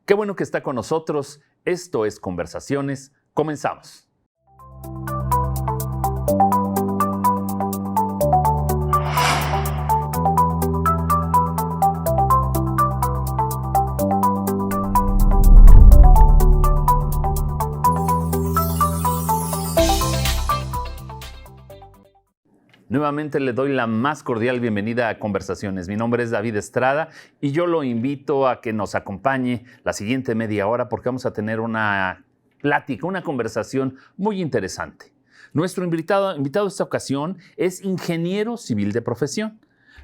Qué bueno que está con nosotros. Esto es Conversaciones. Comenzamos. Nuevamente le doy la más cordial bienvenida a Conversaciones. Mi nombre es David Estrada y yo lo invito a que nos acompañe la siguiente media hora porque vamos a tener una plática, una conversación muy interesante. Nuestro invitado de esta ocasión es ingeniero civil de profesión,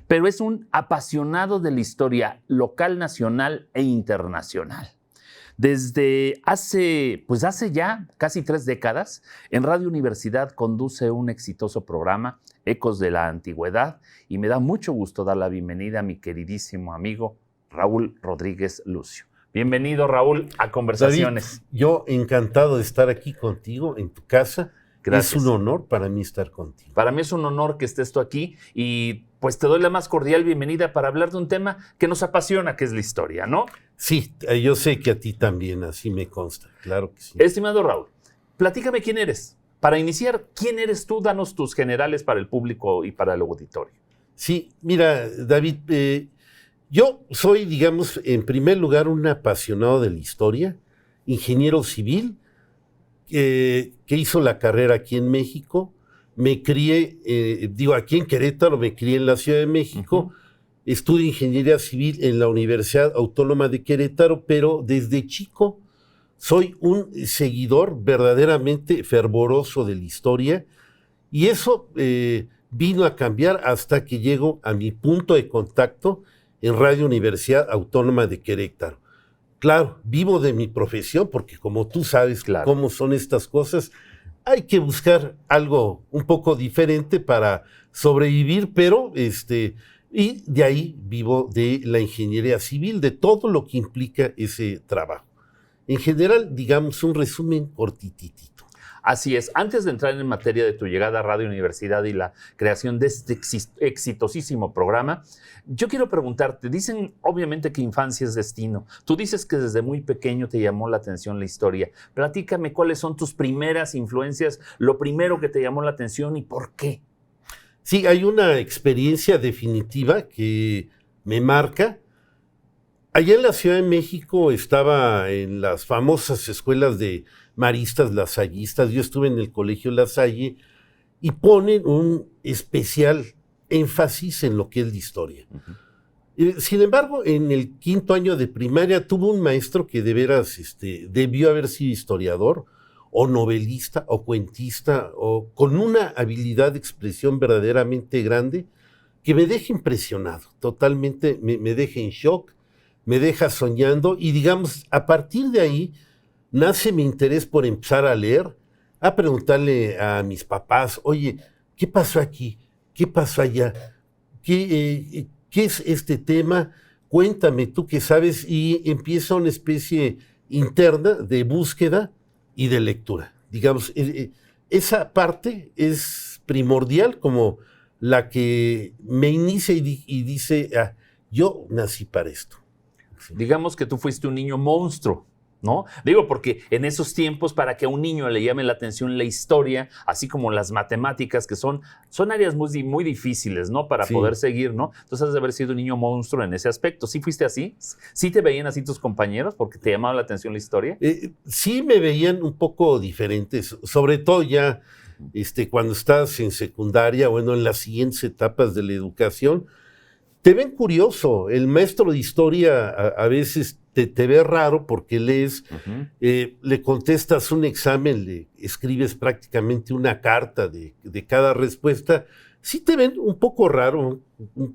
pero es un apasionado de la historia local, nacional e internacional. Desde hace ya casi 3 décadas, en Radio Universidad conduce un exitoso programa, Ecos de la Antigüedad, y me da mucho gusto dar la bienvenida a mi queridísimo amigo Raúl Rodríguez Lucio. Bienvenido, Raúl, a Conversaciones. David, yo encantado de estar aquí contigo en tu casa. Gracias. Es un honor para mí estar contigo. Para mí es un honor que estés tú aquí y pues te doy la más cordial bienvenida para hablar de un tema que nos apasiona, que es la historia, ¿no? Sí, yo sé que a ti también, así me consta, claro que sí. Estimado Raúl, platícame quién eres. Para iniciar, ¿quién eres tú? Danos tus generales para el público y para el auditorio. Sí, mira, David, yo soy, digamos, en primer lugar, un apasionado de la historia, ingeniero civil, que hizo la carrera aquí en México. Me crié, aquí en Querétaro, me crié en la Ciudad de México. Estudié ingeniería civil en la Universidad Autónoma de Querétaro, pero desde chico soy un seguidor verdaderamente fervoroso de la historia y eso vino a cambiar hasta que llego a mi punto de contacto en Radio Universidad Autónoma de Querétaro. Claro, vivo de mi profesión porque como tú sabes cómo son estas cosas, hay que buscar algo un poco diferente para sobrevivir, pero y de ahí vivo de la ingeniería civil, de todo lo que implica ese trabajo. En general, digamos, un resumen cortititito. Así es. Antes de entrar en materia de tu llegada a Radio Universidad y la creación de este exitosísimo programa, yo quiero preguntarte, dicen obviamente que infancia es destino. Tú dices que desde muy pequeño te llamó la atención la historia. Platícame cuáles son tus primeras influencias, lo primero que te llamó la atención y por qué. Sí, hay una experiencia definitiva que me marca. Allá en la Ciudad de México estaba en las famosas escuelas de maristas lasallistas. Yo estuve en el Colegio La Salle y ponen un especial énfasis en lo que es la historia. Sin embargo, en el 5º año de primaria tuve un maestro que de veras debió haber sido historiador o novelista o cuentista o con una habilidad de expresión verdaderamente grande que me deja impresionado, totalmente me deja en shock, me deja soñando y digamos, a partir de ahí nace mi interés por empezar a leer, a preguntarle a mis papás, oye, ¿qué pasó aquí? ¿Qué pasó allá? ¿Qué es este tema? Cuéntame, tú qué sabes, y empieza una especie interna de búsqueda y de lectura. Digamos, esa parte es primordial como la que me inicia y dice, yo nací para esto. Digamos que tú fuiste un niño monstruo, ¿no? Digo, porque en esos tiempos, para que a un niño le llame la atención la historia, así como las matemáticas, que son áreas muy, muy difíciles, ¿no? Para poder seguir, ¿no? Entonces has de haber sido un niño monstruo en ese aspecto. ¿Sí fuiste así? ¿Sí te veían así tus compañeros porque te llamaba la atención la historia? Sí me veían un poco diferentes, sobre todo ya cuando estás en secundaria, bueno, en las siguientes etapas de la educación, te ven curioso. El maestro de historia a veces te ve raro porque lees, le contestas un examen, le escribes prácticamente una carta de cada respuesta. Sí te ven un poco raro,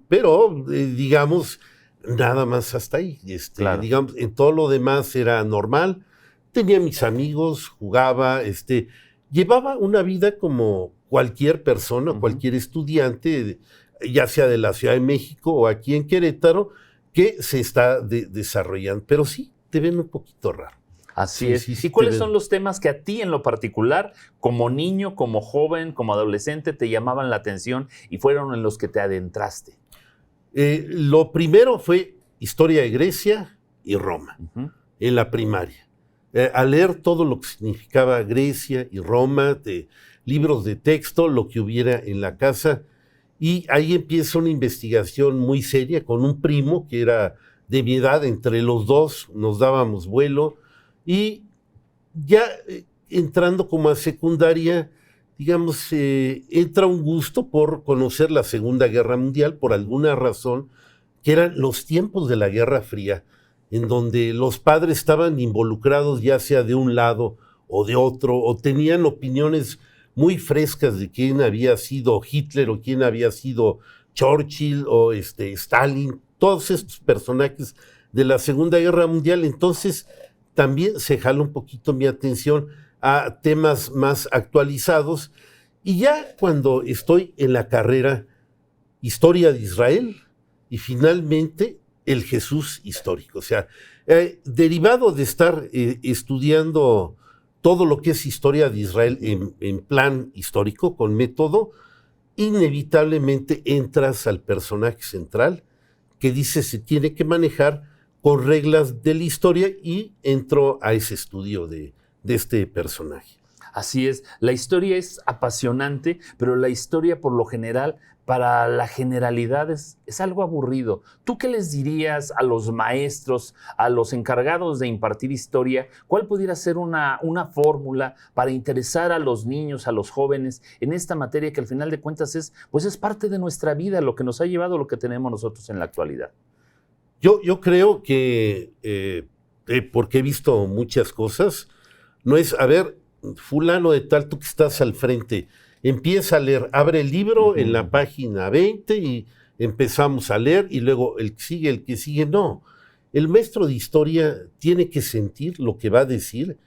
pero digamos, nada más hasta ahí. Claro. Digamos, en todo lo demás era normal. Tenía mis amigos, jugaba, llevaba una vida como cualquier persona, cualquier estudiante, ya sea de la Ciudad de México o aquí en Querétaro, que se está desarrollando. Pero sí, te ven un poquito raro. Así es. ¿Y cuáles son los temas que a ti en lo particular, como niño, como joven, como adolescente, te llamaban la atención y fueron en los que te adentraste? Lo primero fue historia de Grecia y Roma. en la primaria, a leer todo lo que significaba Grecia y Roma, de libros de texto, lo que hubiera en la casa, y ahí empieza una investigación muy seria con un primo que era de mi edad, entre los dos nos dábamos vuelo, y ya entrando como a secundaria, digamos, entra un gusto por conocer la Segunda Guerra Mundial por alguna razón, que eran los tiempos de la Guerra Fría, en donde los padres estaban involucrados ya sea de un lado o de otro, o tenían opiniones muy frescas de quién había sido Hitler o quién había sido Churchill o Stalin, todos estos personajes de la Segunda Guerra Mundial. Entonces también se jala un poquito mi atención a temas más actualizados, y ya cuando estoy en la carrera, historia de Israel y finalmente el Jesús histórico. O sea, derivado de estar estudiando todo lo que es historia de Israel en plan histórico, con método, inevitablemente entras al personaje central que dice se tiene que manejar con reglas de la historia, y entro a ese estudio de este personaje. Así es, la historia es apasionante, pero la historia por lo general, para la generalidad es algo aburrido. ¿Tú qué les dirías a los maestros, a los encargados de impartir historia? ¿Cuál pudiera ser una fórmula para interesar a los niños, a los jóvenes en esta materia que al final de cuentas es parte de nuestra vida, lo que nos ha llevado a lo que tenemos nosotros en la actualidad? Yo creo que, porque he visto muchas cosas, no es, a ver, fulano de tal, tú que estás al frente, empieza a leer, abre el libro en la página 20 y empezamos a leer, y luego el que sigue, no. El maestro de historia tiene que sentir lo que va a decir,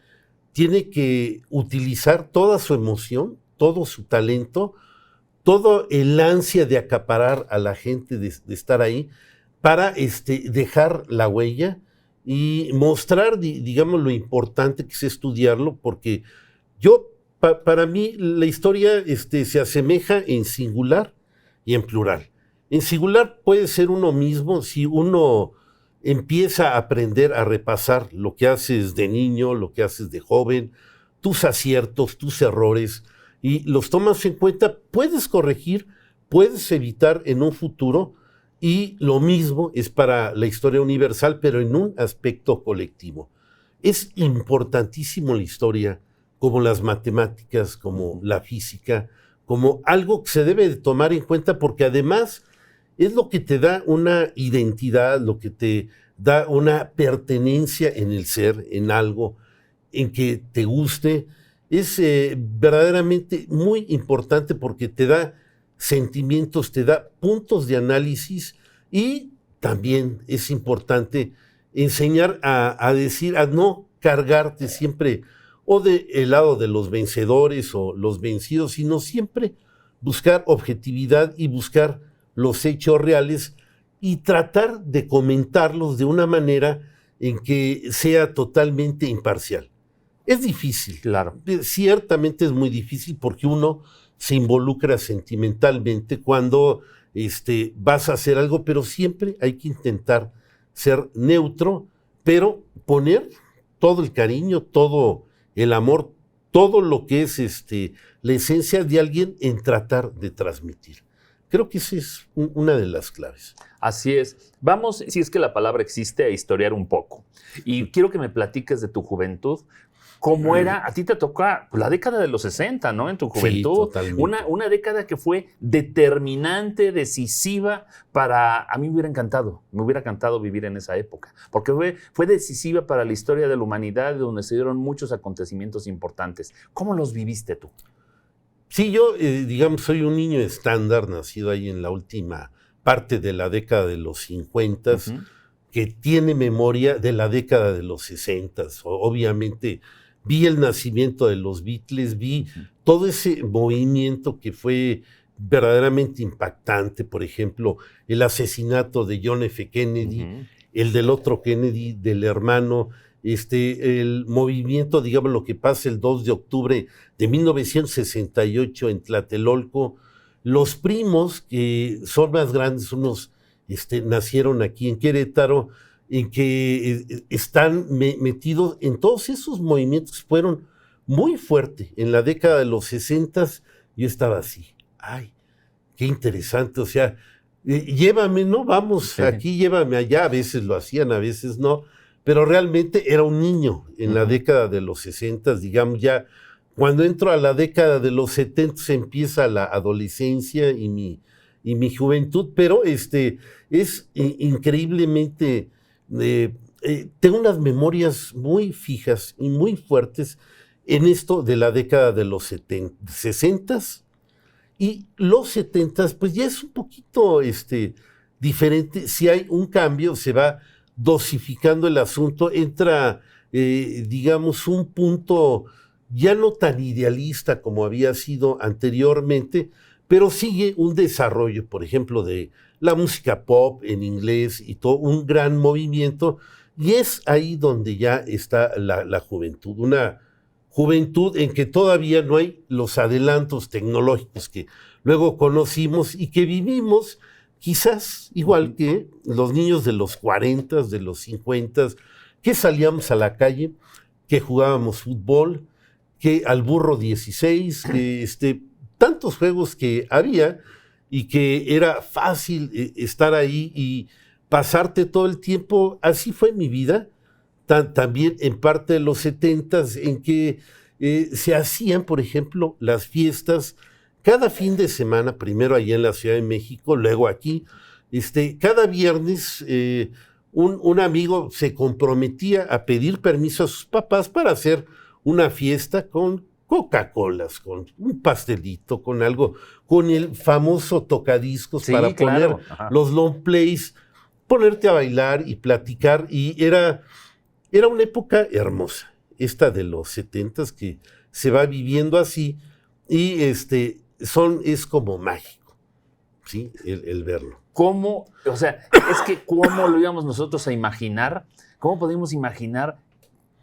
tiene que utilizar toda su emoción, todo su talento, todo el ansia de acaparar a la gente, de estar ahí, para dejar la huella y mostrar, digamos, lo importante que es estudiarlo, porque para mí la historia se asemeja en singular y en plural. En singular puede ser uno mismo si uno empieza a aprender a repasar lo que haces de niño, lo que haces de joven, tus aciertos, tus errores, y los tomas en cuenta, puedes corregir, puedes evitar en un futuro. Y lo mismo es para la historia universal, pero en un aspecto colectivo. Es importantísimo la historia, como las matemáticas, como la física, como algo que se debe de tomar en cuenta, porque además es lo que te da una identidad, lo que te da una pertenencia en el ser, en algo, en que te guste. Es verdaderamente muy importante porque te da sentimientos, te da puntos de análisis, y también es importante enseñar a decir, a no cargarte siempre o del lado de los vencedores o los vencidos, sino siempre buscar objetividad y buscar los hechos reales y tratar de comentarlos de una manera en que sea totalmente imparcial. Es difícil. Claro. Ciertamente es muy difícil porque uno se involucra sentimentalmente cuando vas a hacer algo, pero siempre hay que intentar ser neutro, pero poner todo el cariño, todo el amor, todo lo que es la esencia de alguien en tratar de transmitir. Creo que esa es una de las claves. Así es. Vamos, si es que la palabra existe, a historiar un poco. Y quiero que me platiques de tu juventud. ¿Cómo era? A ti te toca la década de los 60, ¿no? En tu juventud. Sí, totalmente. Una década que fue determinante, decisiva para... A mí me hubiera encantado vivir en esa época, porque fue decisiva para la historia de la humanidad, donde se dieron muchos acontecimientos importantes. ¿Cómo los viviste tú? Sí, yo, digamos, soy un niño estándar, nacido ahí en la última parte de la década de los 50, que tiene memoria de la década de los 60. Obviamente vi el nacimiento de los Beatles, vi todo ese movimiento que fue verdaderamente impactante. Por ejemplo, el asesinato de John F. Kennedy, el del otro Kennedy, del hermano, el movimiento, digamos, lo que pasa el 2 de octubre de 1968 en Tlatelolco. Los primos, que son más grandes, unos nacieron aquí en Querétaro, en que están metidos en todos esos movimientos. Fueron muy fuertes. En la década de los 60 yo estaba así. Ay, qué interesante. O sea, llévame, ¿no? Vamos, aquí, llévame allá. A veces lo hacían, a veces no. Pero realmente era un niño en la década de los 60, digamos, ya cuando entro a la década de los 70 empieza la adolescencia y mi juventud, pero es increíblemente, tengo unas memorias muy fijas y muy fuertes en esto de la década de los 60 y los 70, pues ya es un poquito diferente. Si hay un cambio, se va dosificando el asunto, entra, digamos, un punto ya no tan idealista como había sido anteriormente, pero sigue un desarrollo, por ejemplo, de la música pop en inglés y todo, un gran movimiento, y es ahí donde ya está la juventud, una juventud en que todavía no hay los adelantos tecnológicos que luego conocimos y que vivimos, quizás igual que los niños de los 40, de los 50, que salíamos a la calle, que jugábamos fútbol, que al burro 16, que tantos juegos que había y que era fácil estar ahí y pasarte todo el tiempo. Así fue mi vida, también en parte de los 70, en que se hacían, por ejemplo, las fiestas cada fin de semana, primero allá en la Ciudad de México, luego aquí. Cada viernes un amigo se comprometía a pedir permiso a sus papás para hacer una fiesta con Coca-Colas, con un pastelito, con algo, con el famoso tocadiscos, sí, para poner los long plays, ponerte a bailar y platicar, y era una época hermosa, esta de los 70s, que se va viviendo así, y es como mágico, ¿sí? El verlo. ¿Cómo? O sea, es que ¿cómo lo íbamos nosotros a imaginar? ¿Cómo podíamos imaginar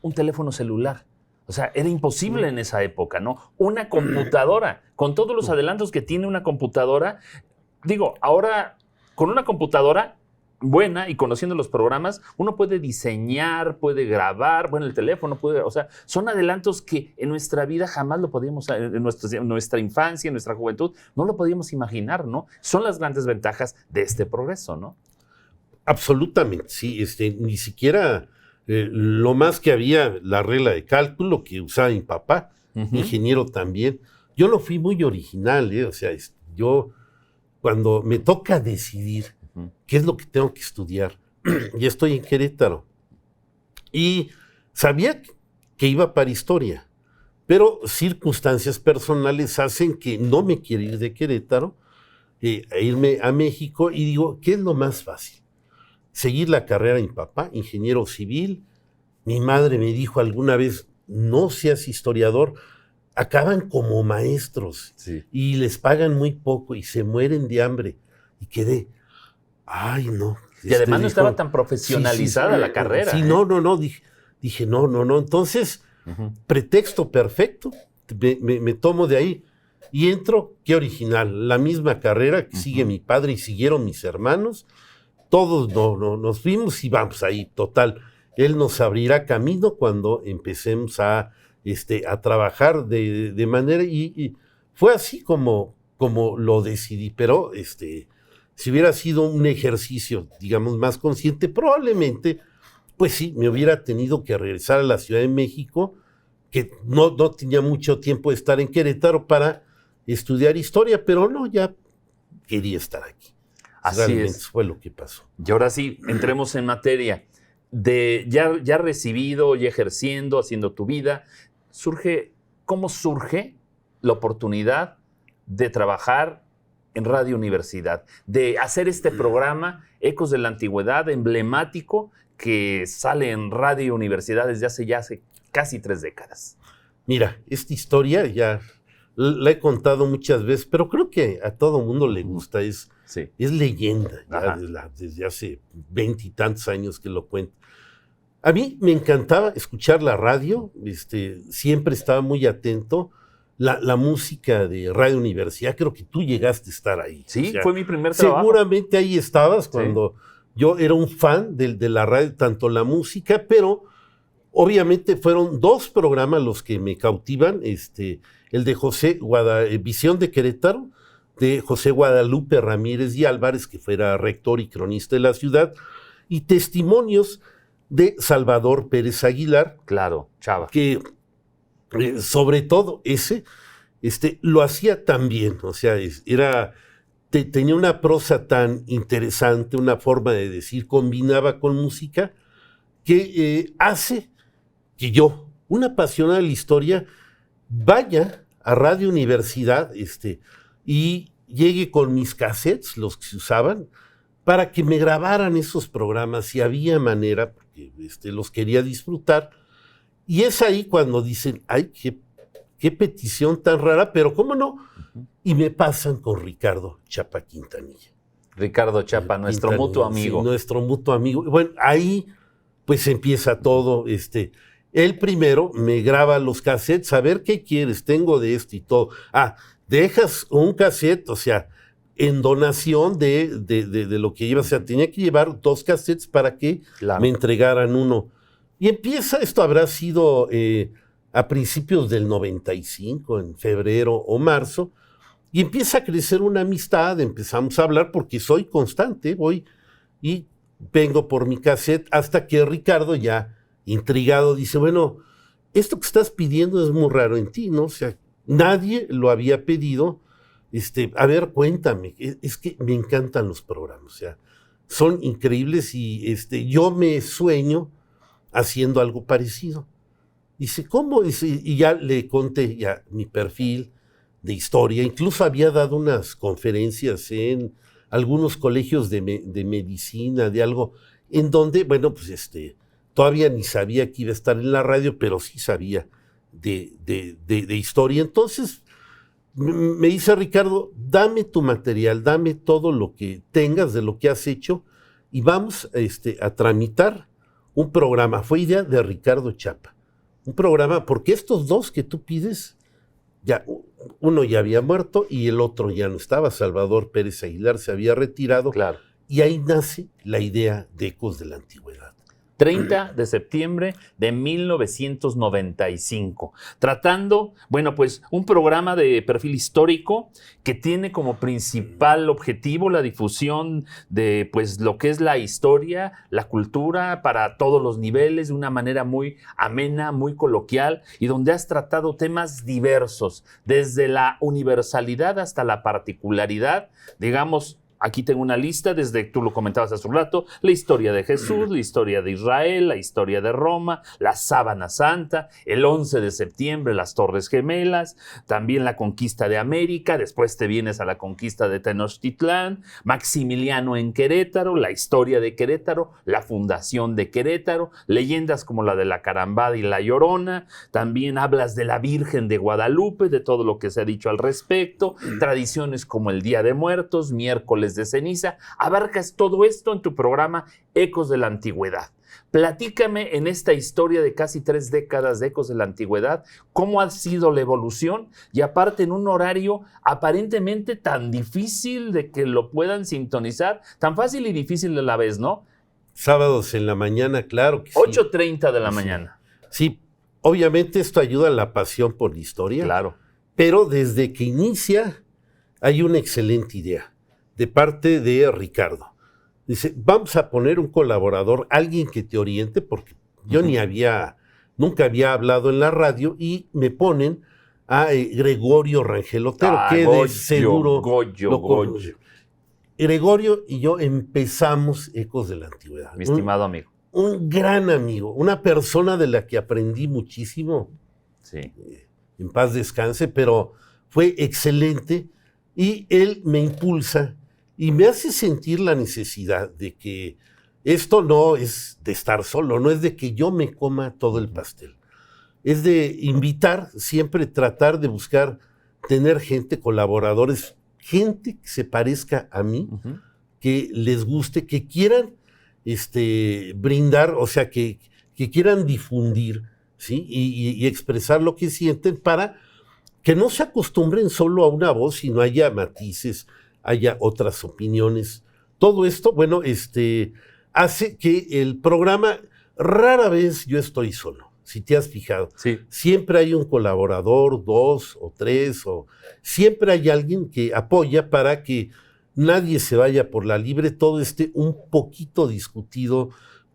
un teléfono celular? O sea, era imposible en esa época, ¿no? Una computadora, con todos los adelantos que tiene una computadora. Digo, ahora, con una computadora buena y conociendo los programas, uno puede diseñar, puede grabar, bueno, el teléfono puede, o sea, son adelantos que en nuestra vida jamás lo podíamos, en nuestra infancia, en nuestra juventud, no lo podíamos imaginar, ¿no? Son las grandes ventajas de este progreso, ¿no? Absolutamente, sí, ni siquiera lo más que había, la regla de cálculo que usaba mi papá, ingeniero también. Yo no fui muy original, o sea, yo cuando me toca decidir qué es lo que tengo que estudiar, ya estoy en Querétaro y sabía que iba para historia, pero circunstancias personales hacen que no me quiera ir de Querétaro, a irme a México, y digo, ¿qué es lo más fácil? Seguir la carrera de mi papá, ingeniero civil. Mi madre me dijo alguna vez, no seas historiador, acaban como maestros, sí, y les pagan muy poco y se mueren de hambre. Y quedé, ay, no. Y además no estaba tan profesionalizada la carrera. Sí, no, dije, no. Entonces, pretexto perfecto, me tomo de ahí y entro, qué original, la misma carrera que sigue mi padre y siguieron mis hermanos. Todos nos fuimos y vamos ahí, total. Él nos abrirá camino cuando empecemos a trabajar de manera, y fue así como lo decidí, pero si hubiera sido un ejercicio, digamos, más consciente, probablemente, pues sí, me hubiera tenido que regresar a la Ciudad de México, que no tenía mucho tiempo de estar en Querétaro para estudiar historia, pero no, ya quería estar aquí. Así realmente es. Fue lo que pasó. Y ahora sí, entremos en materia de ya recibido, ya ejerciendo, haciendo tu vida. ¿Cómo surge la oportunidad de trabajar en Radio Universidad, de hacer este programa Ecos de la Antigüedad, emblemático, que sale en Radio Universidad desde hace casi 3 décadas? Mira, esta historia ya la he contado muchas veces, pero creo que a todo mundo le gusta. Es leyenda, ya desde hace 20 y tantos años que lo cuento. A mí me encantaba escuchar la radio, siempre estaba muy atento. La música de Radio Universidad, creo que tú llegaste a estar ahí. Sí, fue mi primer trabajo. Seguramente ahí estabas cuando yo era un fan de la radio, tanto la música, pero obviamente fueron 2 programas los que me cautivan, el de Visión de Querétaro, de José Guadalupe Ramírez y Álvarez, que fuera rector y cronista de la ciudad, y Testimonios de Salvador Pérez Aguilar. Claro, Chava. Que sobre todo ese, lo hacía tan bien, o sea, tenía una prosa tan interesante, una forma de decir, combinaba con música, que hace que yo, un apasionado de la historia, vaya a Radio Universidad y llegue con mis cassettes, los que se usaban, para que me grabaran esos programas, si había manera, porque los quería disfrutar. Y es ahí cuando dicen, ay, qué petición tan rara, pero cómo no. Y me pasan con Ricardo Chapa Quintanilla. Ricardo Chapa, nuestro mutuo amigo. Sí, nuestro mutuo amigo. Bueno, ahí pues empieza todo. Él primero me graba los cassettes, a ver qué quieres, tengo de esto y todo. Dejas un cassette, o sea, en donación de lo que lleva. O sea, tenía que llevar 2 cassettes para que me entregaran uno. Y empieza, esto habrá sido a principios del 95, en febrero o marzo, y empieza a crecer una amistad, empezamos a hablar porque soy constante, voy y vengo por mi cassette, hasta que Ricardo, ya intrigado, dice, bueno, esto que estás pidiendo es muy raro en ti, ¿no? O sea, nadie lo había pedido. A ver, cuéntame, es que me encantan los programas, o sea, son increíbles y yo me sueño haciendo algo parecido. Dice, ¿cómo? Y ya le conté ya mi perfil de historia, incluso había dado unas conferencias en algunos colegios de medicina, de algo, en donde, bueno, pues todavía ni sabía que iba a estar en la radio, pero sí sabía de historia. Entonces me dice Ricardo, dame tu material, dame todo lo que tengas de lo que has hecho y vamos a tramitar un programa. Fue idea de Ricardo Chapa. Un programa, porque estos 2 que tú pides, ya uno ya había muerto y el otro ya no estaba. Salvador Pérez Aguilar se había retirado. Claro. Y ahí nace la idea de Ecos de la Antigüedad. 30 de septiembre de 1995, tratando, bueno, pues un programa de perfil histórico que tiene como principal objetivo la difusión de pues lo que es la historia, la cultura para todos los niveles de una manera muy amena, muy coloquial y donde has tratado temas diversos, desde la universalidad hasta la particularidad, digamos. Aquí tengo una lista, desde, tú lo comentabas hace un rato, la historia de Jesús, la historia de Israel, la historia de Roma, la Sábana Santa, el 11 de septiembre, las Torres Gemelas, también la conquista de América, después te vienes a la conquista de Tenochtitlán, Maximiliano en Querétaro, la historia de Querétaro, la fundación de Querétaro, leyendas como la de la Carambada y la Llorona, también hablas de la Virgen de Guadalupe, de todo lo que se ha dicho al respecto, tradiciones como el Día de Muertos, miércoles de ceniza, abarcas todo esto en tu programa Ecos de la Antigüedad. Platícame en esta historia de casi 3 décadas de Ecos de la Antigüedad, cómo ha sido la evolución y aparte en un horario aparentemente tan difícil de que lo puedan sintonizar, tan fácil y difícil a la vez, ¿no? Sábados en la mañana, claro que sí. 8:30 de la mañana. Sí, obviamente esto ayuda a la pasión por la historia. Claro. Pero desde que inicia hay una excelente idea de parte de Ricardo. Dice, vamos a poner un colaborador, alguien que te oriente, porque yo nunca había hablado en la radio, y me ponen a Gregorio Rangel Otero, que de seguro... Goyo. Gregorio y yo empezamos Ecos de la Antigüedad. Mi estimado amigo. Un gran amigo, una persona de la que aprendí muchísimo. Sí. En paz descanse, pero fue excelente, y él me impulsa y me hace sentir la necesidad de que esto no es de estar solo, no es de que yo me coma todo el pastel. Es de invitar, siempre tratar de buscar, tener gente, colaboradores, gente que se parezca a mí, que les guste, que quieran brindar, o sea, que quieran difundir, ¿sí? Y expresar lo que sienten para que no se acostumbren solo a una voz, sino haya matices, haya otras opiniones. todo esto, bueno, hace que el programa, rara vez yo estoy solo, si te has fijado. Sí. Siempre hay un colaborador, 2 o 3, o siempre hay alguien que apoya para que nadie se vaya por la libre, todo esté un poquito discutido,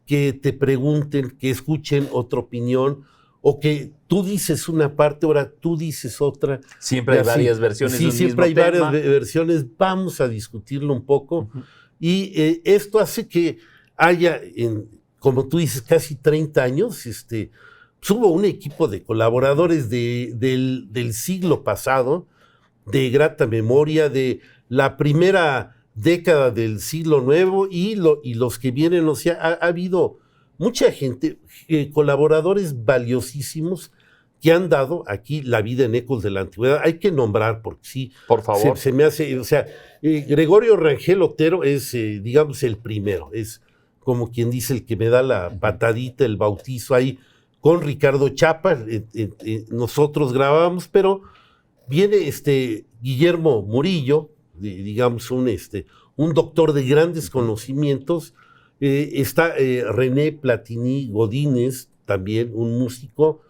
que te pregunten, que escuchen otra opinión, o que tú dices una parte, ahora tú dices otra. Siempre hay varias versiones Sí, del siempre hay mismo tema. varias versiones, vamos a discutirlo un poco. Y esto hace que haya, como tú dices, casi 30 años, pues hubo un equipo de colaboradores del siglo pasado, de grata memoria, de la primera década del siglo nuevo y los que vienen. O sea, ha habido mucha gente, colaboradores valiosísimos que han dado aquí la vida en Ecos de la Antigüedad. Hay que nombrar, porque sí, por favor. Se me hace, o sea, Gregorio Rangel Otero es, digamos, el primero, es como quien dice el que me da la patadita, el bautizo ahí, con Ricardo Chapa, nosotros grabamos, pero viene Guillermo Murillo, digamos, un doctor de grandes conocimientos, está René Platini Godínez, también un músico,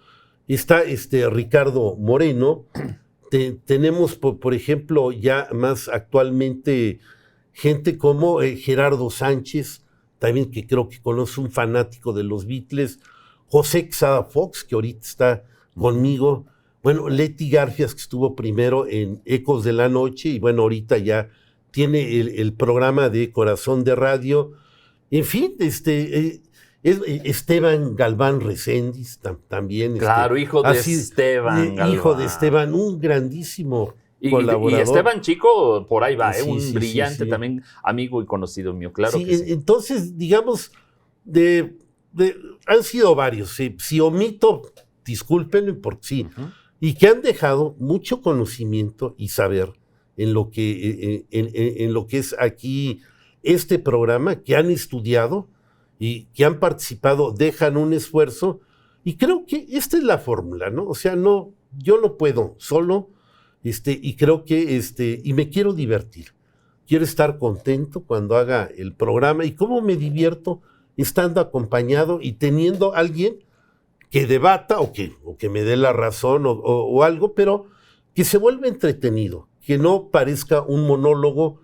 está Ricardo Moreno, tenemos, por ejemplo, ya más actualmente, gente como Gerardo Sánchez, también que creo que conoce un fanático de los Beatles, José Quesada Fox, que ahorita está conmigo, bueno, Leti Garfias, que estuvo primero en Ecos de la Noche, y bueno, ahorita ya tiene el programa de Corazón de Radio. En fin, Esteban Galván Reséndiz también. Claro, hijo de Esteban Galván. Hijo de Esteban, un grandísimo colaborador. Y Esteban Chico, por ahí va, Sí, un sí, brillante sí. también, amigo y conocido mío, claro Sí, que sí. entonces, digamos, han sido varios. Si omito, discúlpenme, porque sí. Y que han dejado mucho conocimiento y saber en lo que es aquí este programa, que han estudiado y que han participado, dejan un esfuerzo, y creo que esta es la fórmula, ¿no? O sea, yo no puedo solo, y creo que, y me quiero divertir. Quiero estar contento cuando haga el programa, y cómo me divierto estando acompañado y teniendo a alguien que debata o que me dé la razón o algo, pero que se vuelva entretenido, que no parezca un monólogo,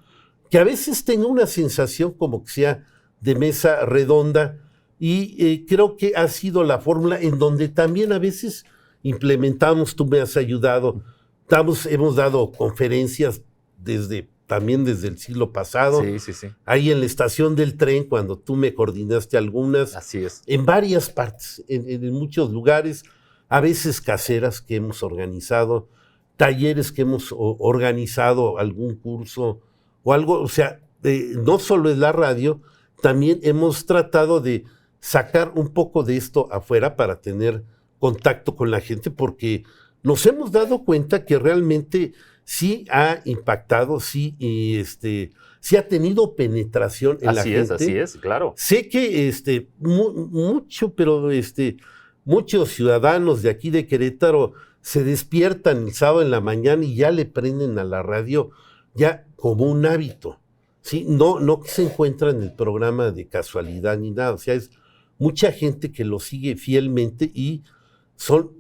que a veces tenga una sensación como que sea de mesa redonda, y creo que ha sido la fórmula en donde también a veces implementamos, tú me has ayudado, hemos dado conferencias también desde el siglo pasado, Sí. ahí en la estación del tren, cuando tú me coordinaste algunas, Así es. en varias partes, en muchos lugares, a veces caseras que hemos organizado, talleres que hemos organizado, algún curso o algo. O sea, no solo es la radio, también hemos tratado de sacar un poco de esto afuera para tener contacto con la gente, porque nos hemos dado cuenta que realmente sí ha impactado, sí ha tenido penetración en la gente. Así es, claro. Sé que muchos ciudadanos de aquí de Querétaro se despiertan el sábado en la mañana y ya le prenden a la radio ya como un hábito, ¿sí? No que se encuentra en el programa de casualidad ni nada. O sea, es mucha gente que lo sigue fielmente y son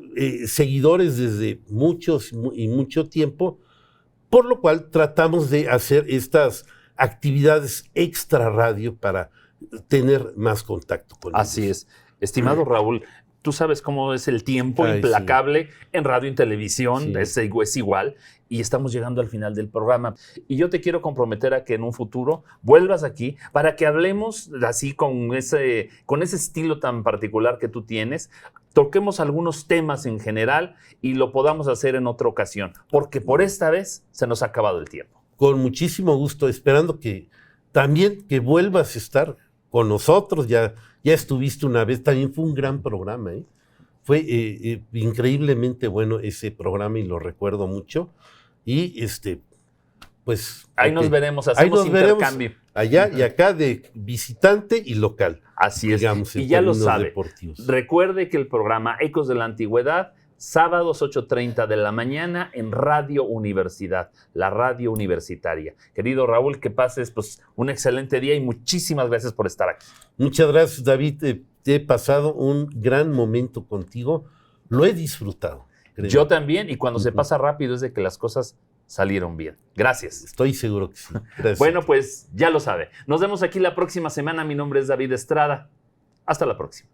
seguidores desde mucho tiempo, por lo cual tratamos de hacer estas actividades extra radio para tener más contacto con ellos. Así es. Estimado Raúl, tú sabes cómo es el tiempo implacable en radio y en televisión, es igual, y estamos llegando al final del programa. Y yo te quiero comprometer a que en un futuro vuelvas aquí para que hablemos así con ese estilo tan particular que tú tienes, toquemos algunos temas en general y lo podamos hacer en otra ocasión, porque por esta vez se nos ha acabado el tiempo. Con muchísimo gusto, esperando que también que vuelvas a estar con nosotros. Ya estuviste una vez, también fue un gran programa, ¿eh? Fue increíblemente bueno ese programa y lo recuerdo mucho. Y pues ahí nos veremos, hacemos intercambio. Allá y acá, de visitante y local. Así es, digamos, y ya lo sabe. Deportivos. Recuerde que el programa Ecos de la Antigüedad sábados 8:30 de la mañana en Radio Universidad, la radio universitaria. Querido Raúl, que pases pues, un excelente día y muchísimas gracias por estar aquí. Muchas gracias, David. He pasado un gran momento contigo. Lo he disfrutado. Creo. Yo también, y cuando se pasa rápido es de que las cosas salieron bien. Gracias. Estoy seguro que sí. Gracias. Bueno, pues ya lo sabe. Nos vemos aquí la próxima semana. Mi nombre es David Estrada. Hasta la próxima.